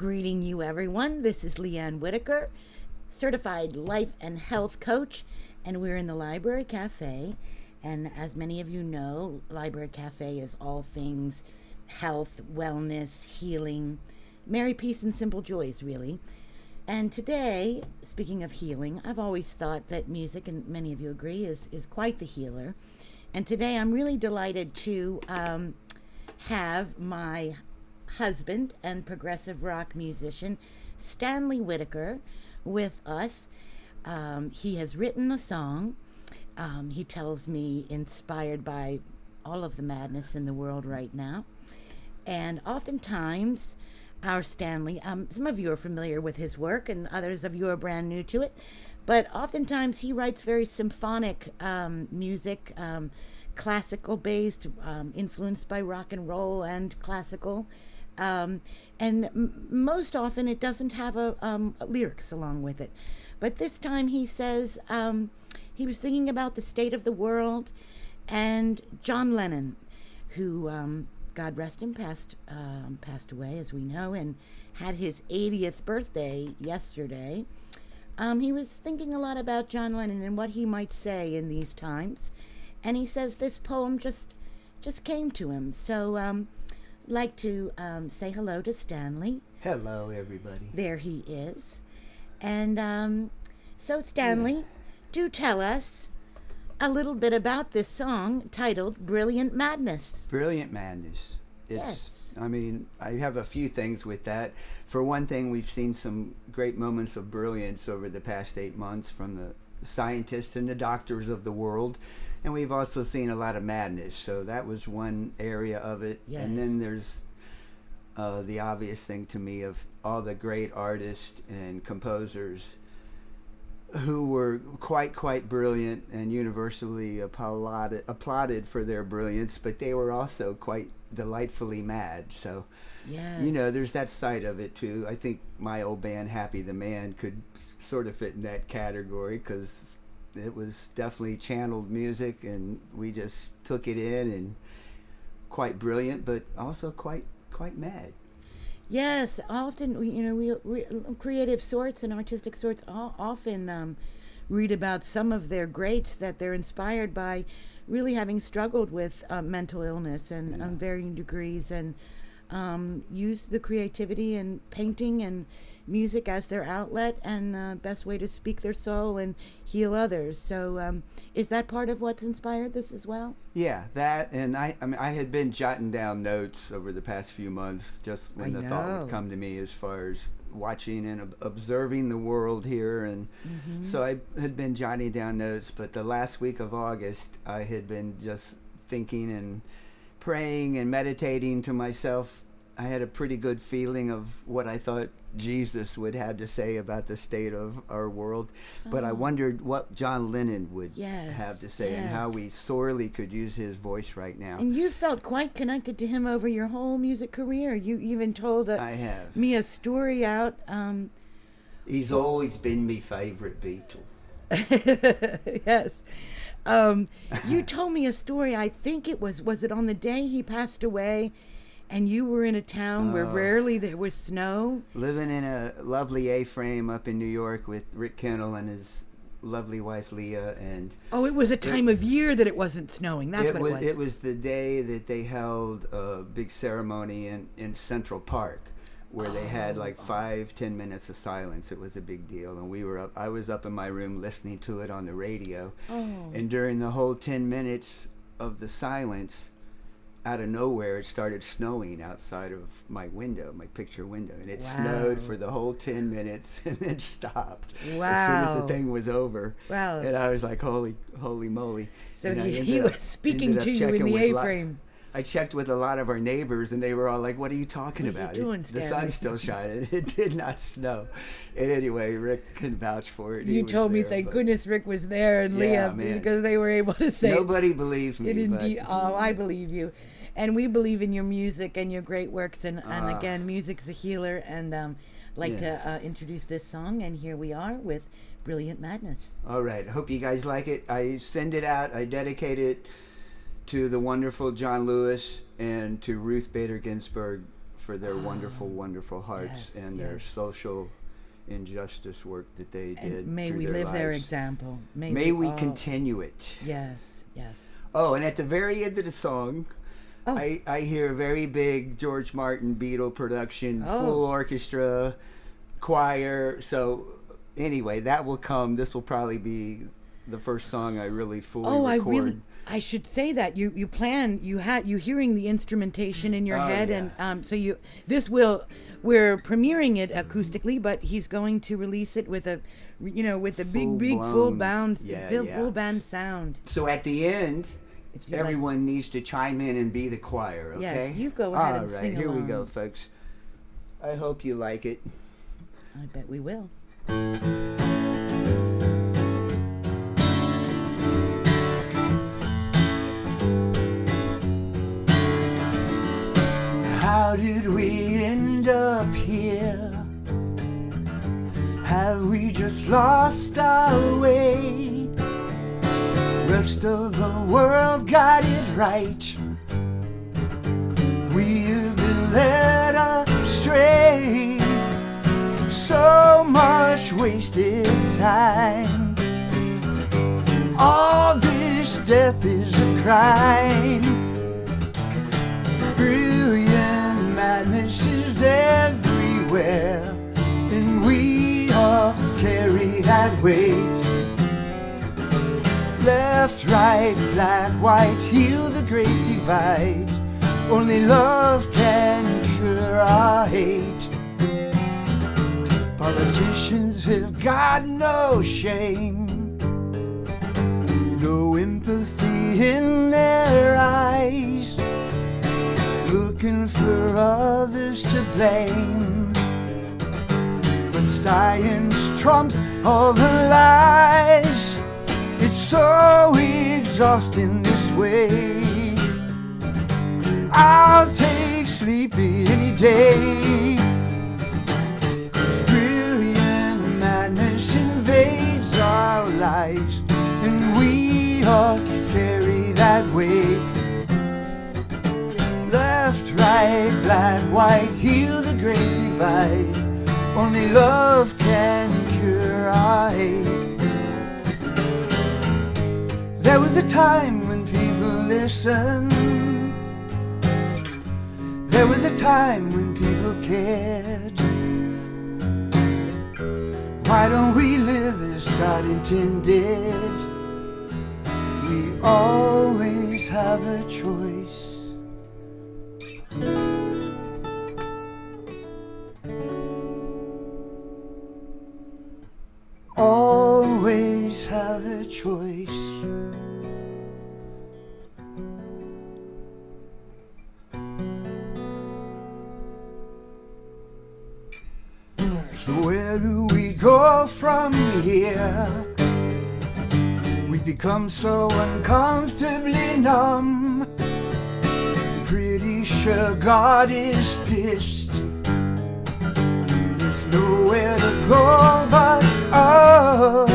Greeting you, everyone. This is Stanley Whitaker, certified life and health coach, and we're in the Library Cafe. And as many of you know, Library Cafe is all things health, wellness, healing, merry peace and simple joys, really. And today, speaking of healing, I've always thought that music, and many of you agree, is quite the healer. And today I'm really delighted to have my husband and progressive rock musician Stanley Whitaker with us. He has written a song, he tells me, inspired by all of the madness in the world right now. And oftentimes our Stanley, some of you are familiar with his work and others of you are brand new to it, but oftentimes he writes very symphonic music, classical based, influenced by rock and roll and classical. Most often it doesn't have lyrics along with it. But this time he says he was thinking about the state of the world, and John Lennon, who, God rest him, passed away, as we know, and had his 80th birthday yesterday. He was thinking a lot about John Lennon and what he might say in these times. And he says this poem just came to him. So like to say hello to Stanley. Hello, everybody. There he is. And so Stanley, do tell us a little bit about this song titled Brilliant Madness. Brilliant Madness. I mean, I have a few things with that. For one thing, we've seen some great moments of brilliance over the past 8 months from the scientists and the doctors of the world. And we've also seen a lot of madness. So that was one area of it. Yes. And then there's the obvious thing to me of all the great artists and composers who were quite brilliant and universally applauded for their brilliance, but they were also quite delightfully mad. So, yes, you know, there's that side of it too. I think my old band, Happy the Man, could sort of fit in that category because it was definitely channeled music, and we just took it in, and quite brilliant, but also quite mad. Yes, often we creative sorts and artistic sorts often read about some of their greats that they're inspired by really having struggled with mental illness and varying degrees, and use the creativity and painting and music as their outlet and best way to speak their soul and heal others. So is that part of what's inspired this as well? Yeah, that, and I mean, I had been jotting down notes over the past few months just when the thought would come to me as far as watching and observing the world here, and so I had been jotting down notes, but the last week of August I had been just thinking and praying and meditating to myself. I had a pretty good feeling of what I thought Jesus would have to say about the state of our world, but I wondered what John Lennon would have to say and how we sorely could use his voice right now. And you felt quite connected to him over your whole music career. You even told me a story out. He's always been my favorite Beatle. Yes. You told me a story, I think it was it on the day he passed away, and you were in a town where rarely there was snow? Living in a lovely A-frame up in New York with Rick Kendall and his lovely wife Leah. And it was a time of year that it wasn't snowing. That's what it was. It was the day that they held a big ceremony in Central Park, where they had like 5-10 minutes of silence. It was a big deal, and I was up in my room listening to it on the radio. And during the whole 10 minutes of the silence, out of nowhere, it started snowing outside of my picture window, and it snowed for the whole 10 minutes and then stopped as soon as the thing was over. Wow. And I was like, holy moly. So he was speaking to you in the A-frame. I checked with a lot of our neighbors, and they were all like, what are you talking about? What are you doing, the sun's still shining. It did not snow. And anyway, Rick can vouch for it. You told me, thank goodness Rick was there, and Leah, because they were able to say nobody believed me. I believe you. And we believe in your music and your great works. And again, music's a healer. And to introduce this song. And here we are with Brilliant Madness. All right. Hope you guys like it. I send it out. I dedicate it to the wonderful John Lewis and to Ruth Bader Ginsburg for for their wonderful, wonderful hearts and their social injustice work that they did. And may through we their live lives. their example. May we continue it. Yes, yes. Oh, and at the very end of the song, I hear a very big George Martin Beatle production, full orchestra, choir. So anyway, that will come. This will probably be the first song I really fully record. I should say that you hearing the instrumentation in your head, and so we're premiering it acoustically, but he's going to release it with a big full band sound. So at the end, everyone needs to chime in and be the choir. Okay. Yes, you go ahead and sing along. All right, here we go, folks. I hope you like it. I bet we will. How did we end up here? Have we just lost our way? Rest of the world got it right. We've been led astray. So much wasted time. All this death is a crime. Brilliant madness is everywhere, and we all carry that weight. Left, right, black, white, heal the great divide. Only love can cure our hate. Politicians have got no shame, no empathy in their eyes, looking for others to blame. But science trumps all the lies. It's so exhausting this way. I'll take sleepy any day. 'Cause brilliant madness invades our lives, and we all carry that weight. Left, right, black, white, heal the great divide. Only love can cure our hate. There was a time when people listened. There was a time when people cared. Why don't we live as God intended? We always have a choice. Always have a choice. So where do we go from here? We've become so uncomfortably numb. Pretty sure God is pissed. There's nowhere to go but up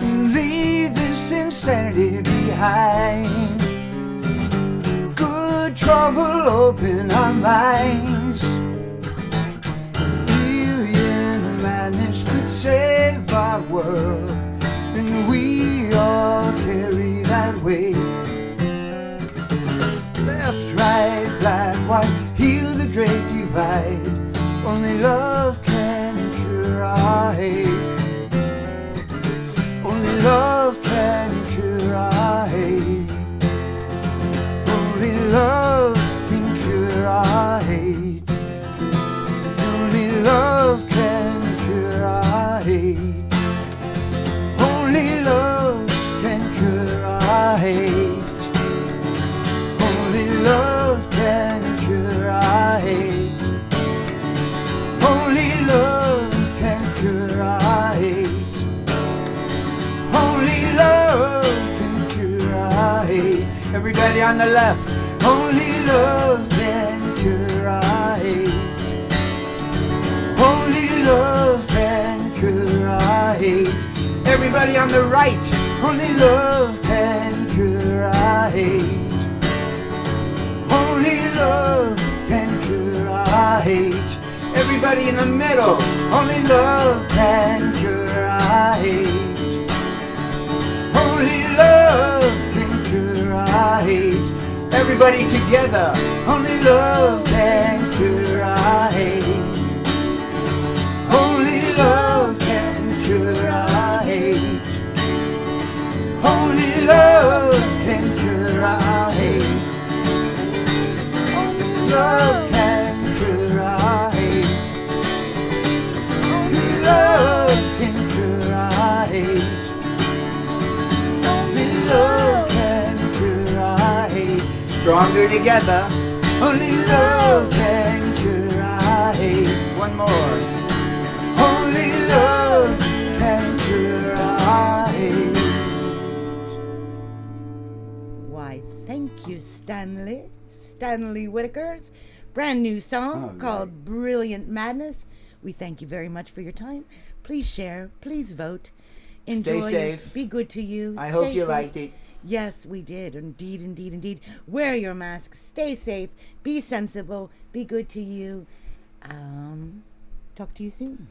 and leave this insanity behind. Good trouble open our minds. Brilliant madness could save our world, and we all carry that weight. Left, right, black, white, heal the great divide. Only love can cure our hate. Only love can cure our hate. Only love can cure our hate. Only love can cure our hate. Only love can cure our hate. Only love can cure our hate. Only love can cure our hate. Only love can cure our hate. Everybody on the left. Only love can cure our hate. Only love can cure our hate. Everybody on the right. Only love can cure our hate. Only love can cure our Everybody in the middle. Only love can cure our hate. Only love can cure our hate. Everybody together. Only love can cure our hate. Only love can cure our hate. Only love can cure our hate. Only love can cure our hate. Only love can cure our hate. Only love can cure our hate. Stronger together. Only love can cure our hate. One more. Only love can cure our hate. Why, thank you, Stanley. Stanley Whitaker's brand new song called Brilliant Madness. We thank you very much for your time. Please share. Please vote. Enjoy. Stay safe. Be good to you. I hope you safe. liked it. Yes, we did. Indeed, indeed, indeed. Wear your mask. Stay safe. Be sensible. Be good to you. Talk to you soon.